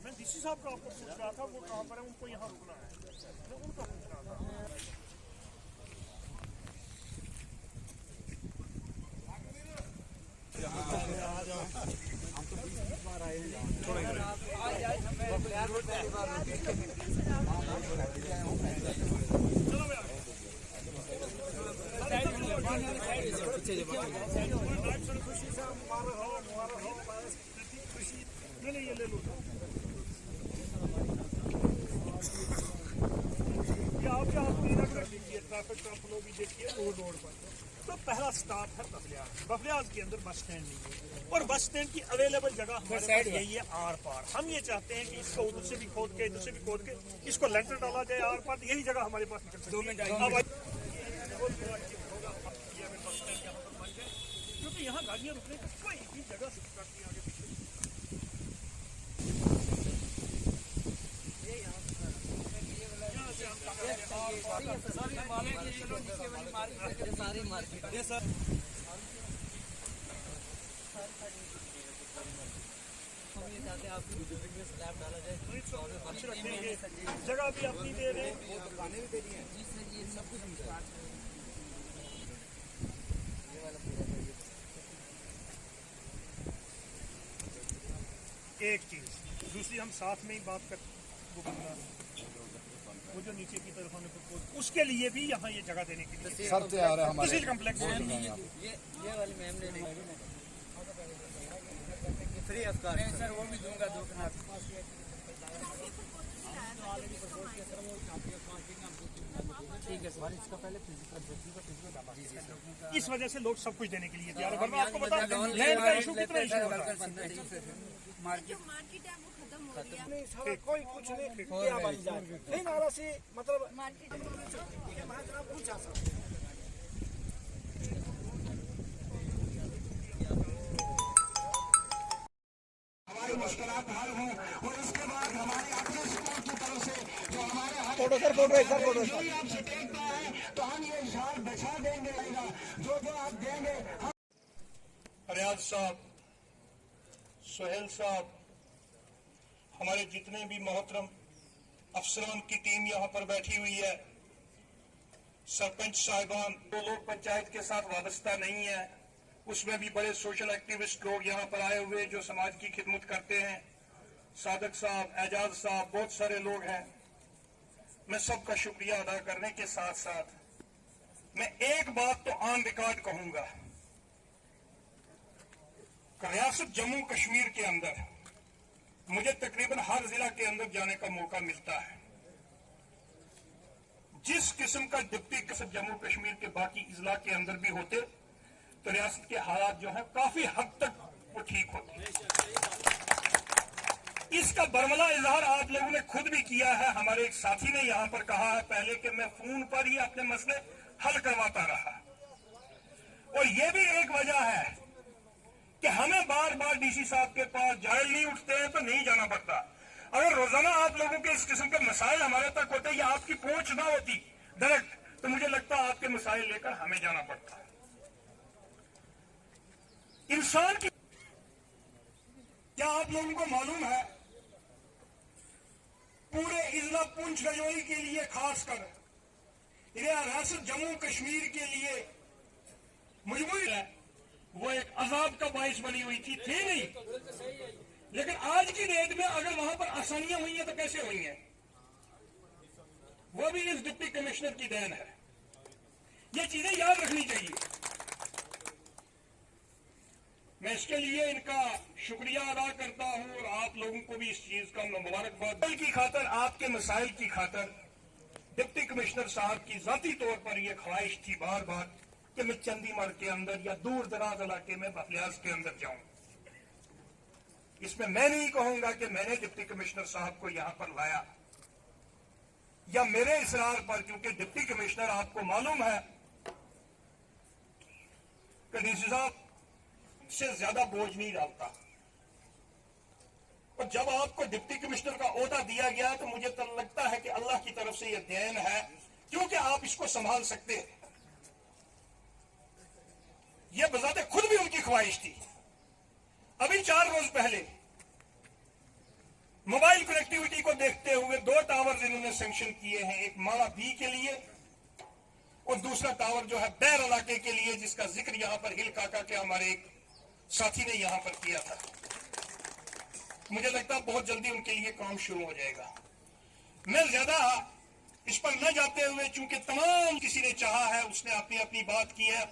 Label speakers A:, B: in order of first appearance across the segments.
A: मैं डीसी साहब का आपको पूछ रहा था, वो कहाँ पर है, उनको यहाँ रुकना है, मैं उनका पूछ रहा था। हम तो 20 बार आए हैं, थोड़ा खुशी से खुशी नहीं, ये ले लो। ये आप देखिए, ट्रैफिक का फ्लो भी देखिए रोड पर। तो पहला स्टॉप है बफलियाज। बफलियाज के अंदर बस स्टैंड नहीं है, और बस स्टैंड की अवेलेबल जगह हमारे पास यही है आर पार। हम ये चाहते हैं कि इसको उधर से भी खोद के, इधर से भी खोद के इसको लेंटर डाला जाए आर पार, यही जगह हमारे पास निकल सकती है। क्योंकि यहाँ गाड़ियाँ रुकने का कोई भी जगह करती आगे पीछे। सारी मार्केट सर हम ये चाहते हैं आपकी बिल्डिंग में स्लैब डाला जाए, जगह भी अपनी दे रहे हैं, दुकानें भी दे रही हैं जी सर, ये सब कुछ ये वाला पूरा एक चीज। दूसरी हम साथ में ही बात कर, वो जो नीचे की तरफ हमने प्रपोज, उसके लिए भी यहाँ ये जगह देने के लिए सर तैयार है हमारे तहसील कम्प्लेक्स। ये वाली मैम ने फ्री ऑफ कॉस्ट सर, वो भी दूंगा 2 कनाल। ठीक है सर, इसका पहले इस वजह से लोग सब कुछ देने के लिए तैयार है, वरना आपको बता लैंड का इशू कितना इशू होता है। मार्केट है वो खत्म हो गया, कोई कुछ नहीं नहीं नारा से मतलब मार्केट पूछा सर। हमारी मुश्किलात हल हों, और उसके बाद हमारे अपने स्कूल की तरफ से जो हमारे फोटो आपसे देखता है, तो हम ये इशार बिछा देंगे, जो आप देंगे।
B: रियाज साहब, सुहेल साहब, हमारे जितने भी मोहतरम अफसरान की टीम यहाँ पर बैठी हुई है, सरपंच साहिबान, जो लोग पंचायत के साथ वाबस्ता नहीं है, उसमें भी बड़े सोशल एक्टिविस्ट लोग यहाँ पर आए हुए जो समाज की खिदमत करते हैं, सादक साहब, एजाज साहब, बहुत सारे लोग हैं। मैं सबका शुक्रिया अदा करने के साथ साथ मैं एक बात तो ऑन रिकॉर्ड कहूंगा, रियासत जम्मू कश्मीर के अंदर मुझे तकरीबन हर जिला के अंदर जाने का मौका मिलता है। जिस किस्म का डिप्टी कमिश्नर जम्मू कश्मीर के बाकी इजला के अंदर भी होते, तो रियासत के हालात जो है काफी हद तक वो ठीक होते। इसका बरमला इजहार आप लोगों ने खुद भी किया है। हमारे एक साथी ने यहाँ पर कहा है पहले कि मैं फोन पर ही अपने मसले हल करवाता रहा, और ये भी एक वजह है कि हमें बार बार डीसी साहब के पास जायल नहीं उठते हैं तो नहीं जाना पड़ता। अगर रोजाना आप लोगों के इस किस्म के मसाइल हमारे तक होते या आपकी पहुंच ना होती डायरेक्ट, तो मुझे लगता है आपके मसाइल लेकर हमें जाना पड़ता। इंसान की क्या आप लोगों को मालूम है, पूरे इजला पुंछ गजोई के लिए खासकर रियासत जम्मू कश्मीर के लिए मजबूरी है, वो एक अजाब का बाइस बनी हुई थी नहीं, लेकिन आज की डेट में अगर वहां पर आसानियां हुई हैं तो कैसे हुई हैं, वो भी इस डिप्टी कमिश्नर की देन है। ये चीजें याद रखनी चाहिए। मैं इसके लिए इनका शुक्रिया अदा करता हूं, और आप लोगों को भी इस चीज का मुबारकबाद की खातर, आपके मसाइल की खातर डिप्टी कमिश्नर साहब की जाती तौर पर यह ख्वाहिश थी बार बार कि मैं चंडीगढ़ के अंदर या दूर दराज इलाके में बफलियाज के अंदर जाऊं। इसमें मैं नहीं कहूंगा कि मैंने डिप्टी कमिश्नर साहब को यहां पर लाया या मेरे इसरार पर, क्योंकि डिप्टी कमिश्नर आपको मालूम है कि डीसी साहब से ज्यादा बोझ नहीं डालता, और जब आपको डिप्टी कमिश्नर का ओहदा दिया गया तो मुझे तो लगता है कि अल्लाह की तरफ से यह देन है, क्योंकि आप इसको संभाल सकते हैं। यह बजाते खुद भी उनकी ख्वाहिश थी, अभी 4 रोज पहले मोबाइल कनेक्टिविटी को देखते हुए 2 टावर इन्होंने सैंक्शन किए हैं, एक माड़ा बी के लिए और दूसरा टावर जो है बैर इलाके के लिए, जिसका जिक्र यहां पर हिल काका के हमारे एक साथी ने यहां पर किया था। मुझे लगता है बहुत जल्दी उनके लिए काम शुरू हो जाएगा। मैं ज्यादा इस पर न जाते हुए, चूंकि तमाम किसी ने चाहा है, उसने अपनी अपनी बात की है,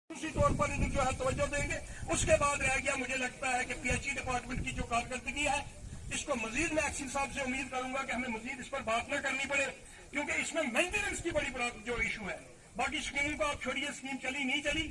B: उसी तौर पर इधर जो है तवज्जो देंगे। उसके बाद रह गया, मुझे लगता है कि पीएचई डिपार्टमेंट की जो कारकर्दगी है, इसको मजीद मैं एक्शन साहब से उम्मीद करूंगा कि हमें मजीद इस पर बात न करनी पड़े, क्योंकि इसमें मेंटेनेंस की बड़ी जो इशू है। बाकी स्कीम को आप छोड़िए, स्कीम चली नहीं चली।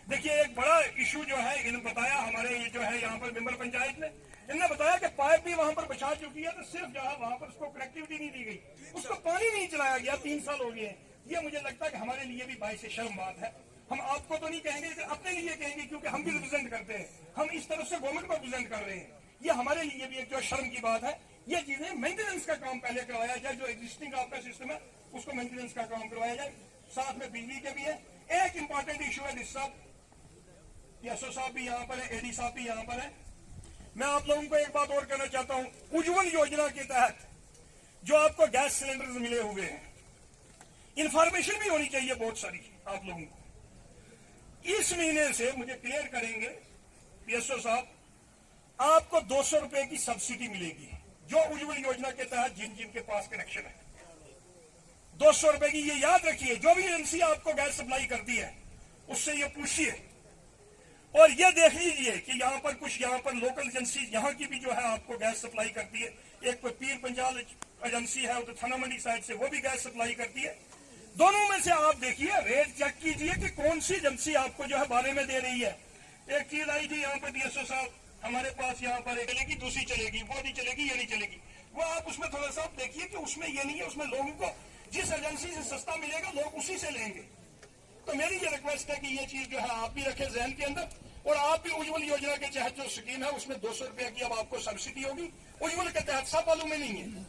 B: देखिए एक बड़ा इशू जो है इन्होंने बताया, हमारे ये जो है यहाँ पर मेंबर पंचायत ने इन्होंने बताया कि पाइप भी वहां पर बिछा चुकी है, तो सिर्फ जहां वहां पर उसको कनेक्टिविटी नहीं दी गई, उसको पानी नहीं चलाया गया। 3 साल हो गए। ये मुझे लगता है कि हमारे लिए भी बाइस शर्म बात है। हम आपको तो नहीं कहेंगे, अपने लिए कहेंगे, क्योंकि हम भी रिप्रेजेंट करते हैं, हम इस तरफ से गवर्नमेंट को रिप्रेजेंट कर रहे हैं। ये हमारे लिए भी एक जो शर्म की बात है। ये चीजें मेंटेनेंस का काम पहले करवाया जाए, जो एग्जिस्टिंग आपका सिस्टम है उसको मेंटेनेंस का काम करवाया जाए। साथ में बिजली के भी है। एक इंपॉर्टेंट इशू है, जिस साहब एसओ साहब भी यहाँ पर है, एडी साहब भी यहाँ पर है। मैं आप लोगों को एक बात और कहना चाहता हूं, उज्ज्वल योजना के तहत जो आपको गैस सिलेंडर मिले हुए हैं, इंफॉर्मेशन भी होनी चाहिए बहुत सारी आप लोगों को। इस महीने से मुझे क्लियर करेंगे पीएसओ साहब, आपको 200 रुपए की सब्सिडी मिलेगी, जो उज्ज्वल योजना के तहत जिन जिन के पास कनेक्शन है। 200 रुपए की, ये याद रखिए। जो भी एजेंसी आपको गैस सप्लाई करती है उससे ये पूछिए, और ये देख लीजिए कि यहाँ पर कुछ यहाँ पर लोकल एजेंसी यहाँ की भी जो है आपको गैस सप्लाई करती है। एक कोई पीर पंजाल एजेंसी है, उधर थाना मंडी साइड से, वो भी गैस सप्लाई करती है। दोनों में से आप देखिए, रेट चेक कीजिए कि कौन सी एजेंसी आपको जो है बारे में दे रही है। एक चीज आई थी यहाँ पर डीएसओ साहब हमारे पास, यहाँ पर चलेगी, दूसरी चलेगी, वो नहीं चलेगी, ये नहीं चलेगी। वो आप उसमें थोड़ा सा देखिए कि उसमें ये नहीं है, उसमें लोगों को जिस एजेंसी से सस्ता मिलेगा लोग उसी से लेंगे। तो मेरी ये रिक्वेस्ट है कि ये चीज जो है आप भी रखें जहन के अंदर, और आप भी उज्ज्वल योजना के तहत जो स्कीम है उसमें 200 रुपए की अब आपको सब्सिडी होगी, उज्ज्वल के तहत सब वालों में नहीं है।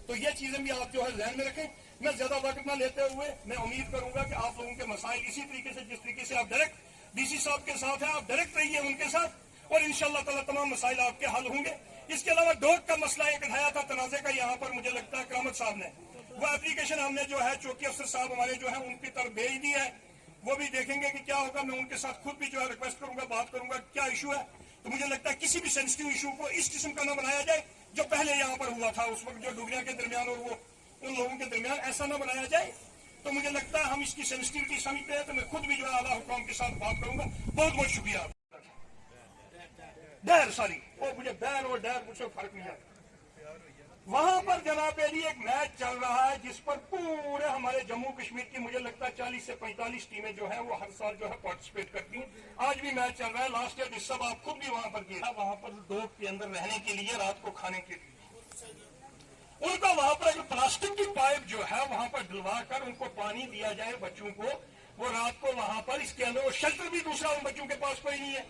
B: तो ये चीजें भी आप जो है ध्यान में रखें। मैं ज्यादा वक्त न लेते हुए मैं उम्मीद करूंगा कि आप लोगों के मसाइल इसी तरीके से, जिस तरीके से आप डायरेक्ट डीसी साहब के साथ हैं, आप डायरेक्ट रहिए उनके साथ, और इंशाअल्लाह ताला तमाम मसाइल आपके हल होंगे। इसके अलावा डोक का मसला एक उठाया था तनाजे का, यहाँ पर मुझे लगता है करामत साहब ने वो एप्लीकेशन हमने जो है चौकी अफसर साहब हमारे जो है उनकी तरफ भेज दी है। वो भी देखेंगे कि क्या होगा। मैं उनके साथ खुद भी जो है रिक्वेस्ट करूंगा, बात करूंगा क्या इशू है। तो मुझे लगता है किसी भी सेंसिटिव इशू को इस किस्म का न बनाया जाए जो पहले यहाँ पर हुआ था, उस वक्त जो डुगरिया के दरमियान और वो उन लोगों के दरमियान, ऐसा न बनाया जाए। तो मुझे लगता है हम इसकी सेंसिटिविटी समझते हैं। तो मैं खुद भी जो है आला हुकाम के साथ बात करूंगा। बहुत बहुत शुक्रिया। डैर सॉरी, वो मुझे बैर और डैर मुझसे फर्क नहीं आता। वहां पर जनाब अली एक मैच चल रहा है जिस पर पूरे हमारे जम्मू कश्मीर की मुझे लगता है 40 से 45 टीमें जो है वो हर साल जो है पार्टिसिपेट करती हैं। आज भी मैच चल रहा है। लास्ट ईयर इस सब आप खुद भी वहां पर गए, वहां पर डोक के अंदर रहने के लिए, रात को खाने के लिए उनका वहां पर एक प्लास्टिक की पाइप जो है वहां पर डलवा कर उनको पानी दिया जाए बच्चों को, वो रात को वहां पर इसके अंदर, शेल्टर भी दूसरा उन बच्चों के पास कोई नहीं है।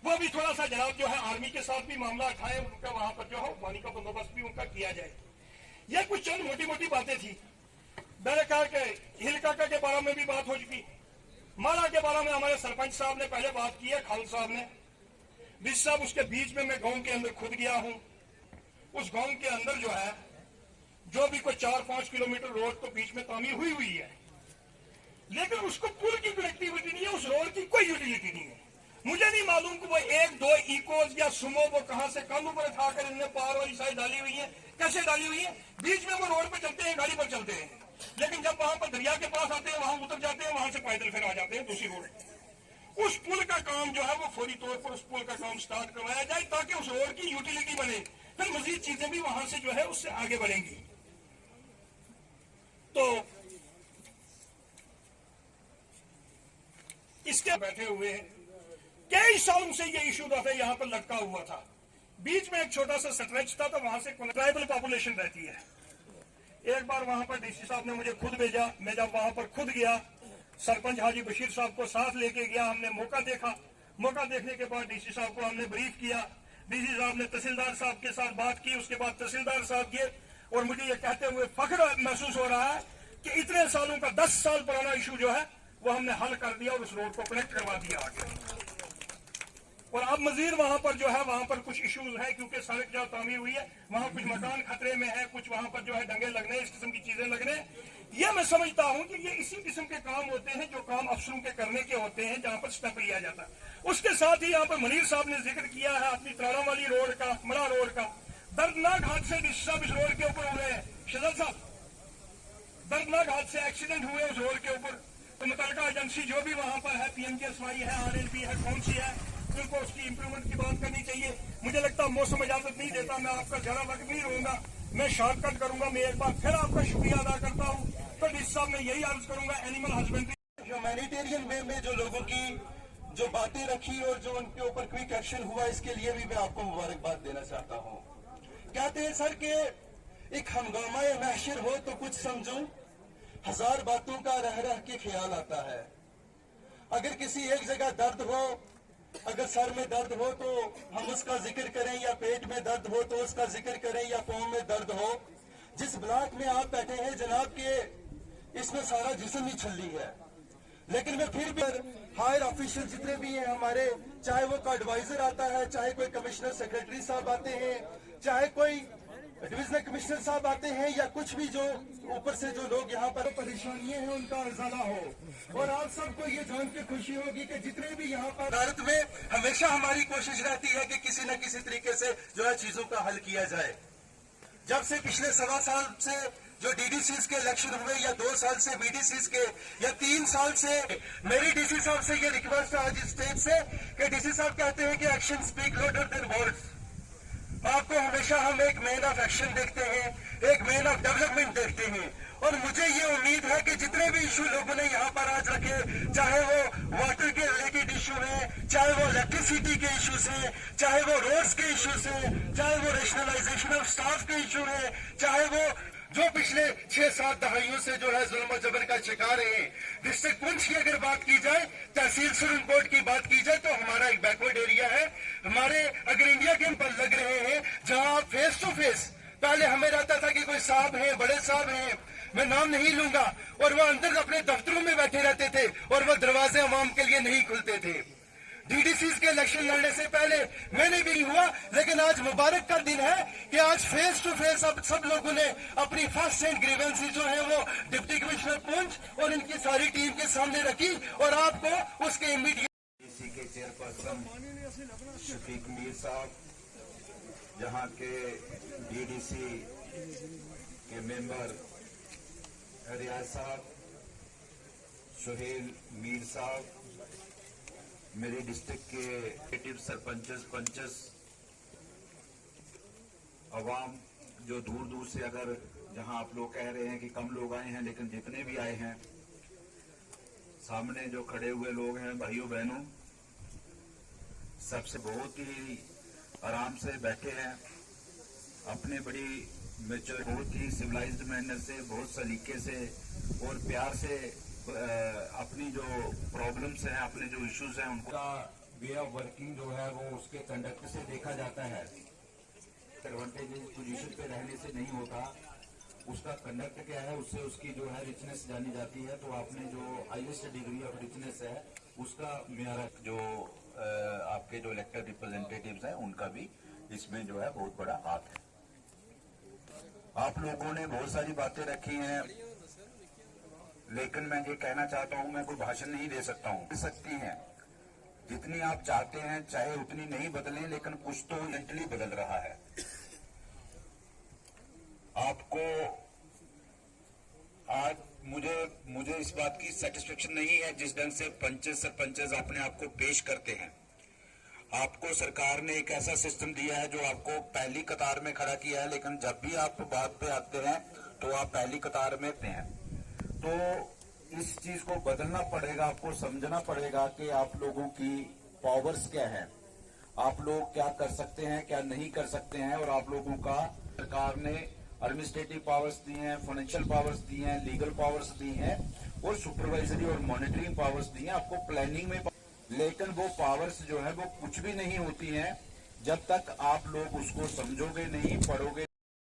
B: वो भी थोड़ा सा जनाब जो है आर्मी के साथ भी मामला उठाए, उनका वहां पर जो है पानी का बंदोबस्त भी उनका किया जाए। ये कुछ चंद मोटी मोटी बातें थी। मैंने कहा कि हिल काका के बारे में भी बात हो चुकी, माला के बारे में हमारे सरपंच साहब ने पहले बात की है, खालिद साहब ने, बीच साहब उसके बीच में मैं गांव के अंदर खुद गया हूं। उस गांव के अंदर जो है जो भी कोई 4-5 किलोमीटर रोड तो बीच में तामीर हुई है, लेकिन उसको पुल की कनेक्टिविटी नहीं है, उस रोड की कोई यूटिलिटी नहीं है। मुझे नहीं मालूम कि वो 1-2 इकोज या सुमो वो कहां से कानू पर उठाकर इन्होंने पार वाली साइड डाली हुई है, कैसे डाली हुई है। बीच में वो रोड पर चलते हैं, गाड़ी पर चलते हैं, लेकिन जब वहां पर दरिया के पास आते हैं वहां उतर जाते हैं, वहां से पैदल फिर आ जाते हैं दूसरी रोड। उस पुल का काम जो है वो फौरी तौर पर उस पुल का काम स्टार्ट करवाया जाए ताकि उस रोड की यूटिलिटी बने, फिर मजीद चीजें भी वहां से जो है उससे आगे बढ़ेंगी। तो इसके बैठे हुए हैं, कई सालों से ये इशू दफे यहां पर लटका हुआ था। बीच में एक छोटा सा स्ट्रेच था, तो वहां से ट्राइबल पॉपुलेशन रहती है। एक बार वहां पर डीसी साहब ने मुझे खुद भेजा, मैं जब वहां पर खुद गया, सरपंच हाजी बशीर साहब को साथ लेके गया, हमने मौका देखा। मौका देखने के बाद डीसी साहब को हमने ब्रीफ किया। डीसी साहब ने तहसीलदार साहब के साथ बात की, उसके बाद तहसीलदार साहब गए, और मुझे ये कहते हुए फख्र महसूस हो रहा है कि इतने सालों का 10 साल पुराना इशू जो है वो हमने हल कर दिया और उस रोड को कनेक्ट करवा दिया आगे। और अब मजीद वहां पर जो है वहां पर कुछ इश्यूज है, क्योंकि सड़क जो तामीर हुई है वहां कुछ मकान खतरे में है, कुछ वहां पर जो है डंगे लगने, इस किस्म की चीजें लगने। ये मैं समझता हूं कि ये इसी किस्म के काम होते हैं जो काम अफसरों के करने के होते हैं, जहां पर स्टेप लिया जाता है। उसके साथ ही यहाँ पर मनीर साहब ने जिक्र किया है अपनी त्राड़ा वाली रोड का, मड़ा रोड का। दर्दनाक हादसे इस रोड के ऊपर हुए हैं शजल साहब, दर्दनाक हादसे एक्सीडेंट हुए उस रोड के ऊपर। तो मुतलका एजेंसी जो भी वहां पर है, PMKSY है, RLP है, कौन सी है, उनको उसकी इंप्रूवमेंट की बात करनी चाहिए। मुझे लगता है मौसम इजाजत नहीं देता, मैं आपका ज्यादा वक्त नहीं रहूंगा, मैं शॉर्टकट करूंगा। मैं एक बार फिर आपका शुक्रिया अदा करता हूँ। तो इस साहब मैं यही अर्ज करूंगा, एनिमल हस्बेंड्री
C: ह्यूमैनिटेरियन वे में जो लोगों की जो बातें रखी और जो उनके ऊपर क्विक एक्शन हुआ, इसके लिए भी मैं आपको मुबारकबाद देना चाहता हूँ। कहते हैं सर कि एक हंगामा महशर हो तो कुछ समझो, हजार बातों का रह रह के ख्याल आता है। अगर किसी एक जगह दर्द हो, अगर सर में दर्द हो तो हम उसका जिक्र करें, या पेट में दर्द हो तो उसका जिक्र करें, या पाँव में दर्द हो। जिस ब्लॉक में आप बैठे हैं जनाब के, इसमें सारा जिस्म ही छल्ली है। लेकिन मैं फिर भी हायर ऑफिशियल जितने भी हैं हमारे, चाहे वो का एडवाइजर आता है, चाहे कोई कमिश्नर सेक्रेटरी साहब आते हैं, चाहे कोई डिविजनल कमिश्नर साहब आते हैं, या कुछ भी जो ऊपर से जो लोग यहाँ पर परेशानियां हैं उनका इजाला हो। और आप सबको ये जान के खुशी होगी कि जितने भी यहाँ पर भारत में हमेशा हमारी कोशिश रहती है कि किसी न किसी तरीके से जो है चीजों का हल किया जाए। जब से पिछले 1.25 साल से जो DDCs के इलेक्शन हुए, या 2 साल से BDCs के, या 3 साल से, मेरी DC साहब से ये रिक्वेस्ट है आज इस स्टेज से कि DC साहब कहते हैं कि action speak louder than words. आपको हमेशा हम एक मैन ऑफ एक्शन देखते हैं, एक मैन ऑफ डेवलपमेंट देखते हैं। और मुझे ये उम्मीद है कि जितने भी इशू लोगों ने यहाँ पर आज रखे, चाहे वो वाटर के रिलेटेड इशू है, चाहे वो इलेक्ट्रिसिटी के इश्यूज हैं, चाहे वो रोड्स के इश्यूज हैं, चाहे वो रेशनलाइजेशन ऑफ स्टाफ के इशू है, चाहे वो जो पिछले 6-7 दहाइयों से जो है जुल्म और जबर का शिकार है। डिस्ट्रिक्ट पुंछ की अगर बात की जाए, तहसील सुरनकोट की बात की जाए, तो हमारा एक बैकवर्ड एरिया है। हमारे अगर इंडिया के पर लग रहे हैं जहां फेस टू फेस, पहले हमें रहता था कि कोई साहब हैं, बड़े साहब हैं, मैं नाम नहीं लूंगा, और वह अंदर अपने दफ्तरों में बैठे रहते थे और वह दरवाजे अवाम के लिए नहीं खुलते थे। DDCs के इलेक्शन लड़ने से पहले मैंने भी नहीं हुआ, लेकिन आज मुबारक का दिन है कि आज फेस टू फेस अब सब लोगों ने अपनी फर्स्ट हैंड ग्रीवेंसी जो है वो डिप्टी कमिश्नर पुंछ और इनकी सारी टीम के सामने रखी, और आपको उसके इमीडिएट
D: DDC के चेयरपर्सन शफीक मीर साहब, जहां के DDC के मेंबर रियाज साहब, सुहेल मीर साहब, मेरे डिस्ट्रिक्ट के सरपंचस, अवाम जो दूर दूर से, अगर जहां आप लोग कह रहे हैं कि कम लोग आए हैं, लेकिन जितने भी आए हैं, सामने जो खड़े हुए लोग हैं, भाइयों बहनों, सबसे बहुत ही आराम से बैठे हैं, अपने बड़ी मेच्योर, बहुत ही सिविलाइज्ड मैनर से, बहुत सलीके से और प्यार से अपनी जो प्रॉब्लम्स हैं, अपने जो इश्यूज हैं, उनका वे ऑफ वर्किंग जो है वो उसके कंडक्ट से देखा जाता है। एडवांटेजेस पोजीशन पे रहने से नहीं होता, उसका कंडक्ट क्या है, उससे उसकी जो है रिचनेस जानी जाती है। तो आपने जो हाईएस्ट डिग्री ऑफ रिचनेस है उसका मेरा जो आपके जो इलेक्टेड रिप्रेजेंटेटिव्स हैं उनका भी इसमें जो है बहुत बड़ा हाथ है। आप लोगों ने बहुत सारी बातें रखी हैं, लेकिन मैं ये कहना चाहता हूं, मैं कोई भाषण नहीं दे सकता हूं। दे सकती हैं जितनी आप चाहते हैं, चाहे उतनी नहीं बदलें, लेकिन कुछ तो मेंटली बदल रहा है। आपको आज मुझे इस बात की सेटिस्फेक्शन नहीं है जिस ढंग से सरपंचेस अपने आप को पेश करते हैं। आपको सरकार ने एक ऐसा सिस्टम दिया है जो आपको पहली कतार में खड़ा किया है, लेकिन जब भी आप बात पे आते हैं तो आप पहली कतार में आते हैं। तो इस चीज को बदलना पड़ेगा, आपको समझना पड़ेगा कि आप लोगों की पावर्स क्या है, आप लोग क्या कर सकते हैं, क्या नहीं कर सकते हैं। और आप लोगों का सरकार ने एडमिनिस्ट्रेटिव पावर्स दी हैं, फाइनेंशियल पावर्स दी हैं, लीगल पावर्स दी हैं और सुपरवाइजरी और मॉनिटरिंग पावर्स दी हैं आपको प्लानिंग में। लेकिन वो पावर्स जो है वो कुछ भी नहीं होती हैं जब तक आप लोग उसको समझोगे नहीं, पढ़ोगे